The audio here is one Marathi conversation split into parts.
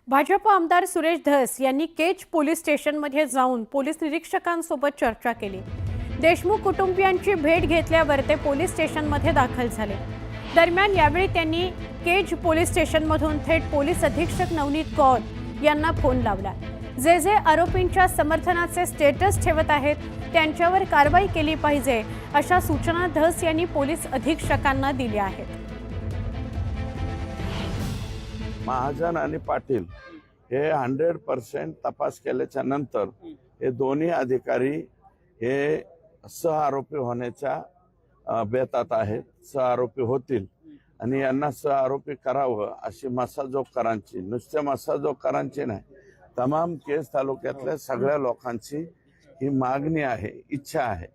भाजप आमदार सुरेश धस यांनी केज पोलीस स्टेशनमध्ये जाऊन पोलीस निरीक्षकांसोबत चर्चा केली। देशमुख कुटुंबियांची भेट घेतल्यावर ते पोलीस स्टेशनमध्ये दाखल झाले। दरम्यान यावेळी त्यांनी केज पोलीस स्टेशनमधून थेट पोलीस अधीक्षक नवनीत कौर यांना फोन लावला। जे आरोपींच्या समर्थनाचे स्टेटस ठेवत आहेत त्यांच्यावर कारवाई केली पाहिजे अशा सूचना धस यांनी पोलीस अधीक्षकांना दिल्या आहेत। महाजन आणि पाटील हे 100% तपास केल्याच्या नंतर हे दोन्ही अधिकारी हे सहआरोपी होण्याच्या बेतात आहेत, सहआरोपी होतील आणि यांना सहआरोपी करावं अशी मसाजोगकरांची, नुसत्या मसाजोगकरांची नाही, तमाम केज तालुक्यातल्या सगळ्या लोकांची ही मागणी आहे, इच्छा आहे।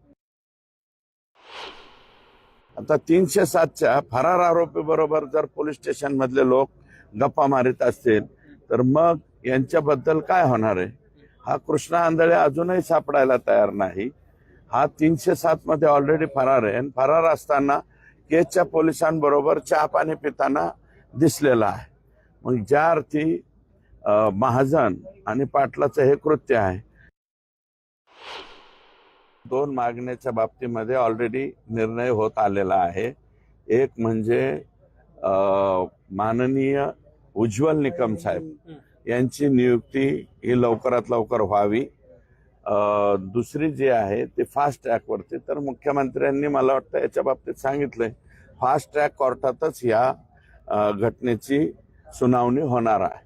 आता 307च्या फरार आरोपी बरोबर जर पोलीस स्टेशन मधले लोक गप्पा मारित असतील तर मग यांच्याबद्दल काय होणार आहे? हा कृष्णा आंधळे अजूनही सापडायला तयार नाही। हा 307 मध्ये ऑलरेडी फरार आहे आणि फरार असताना केजच्या पोलिसांबरोबर चहा पाणी पिताना दिसलेला आहे। मग ज्या अर्थी महाजन आणि पाटलाचं हे कृत्य आहे। दोन मागण्याच्या बाबतीमध्ये ऑलरेडी निर्णय होत आलेला आहे। एक म्हणजे माननीय उज्ज्वल निकम साहेब यांची नियुक्ती ही लवकरात लवकर व्हावी। दुसरी जी आहे ते फास्ट ट्रॅक वरती, तर मुख्यमंत्र्यांनी मला वाटतं याच्या बाबतीत सांगितलंय फास्ट ट्रॅक कोर्टातच या घटनेची सुनावणी होणार आहे।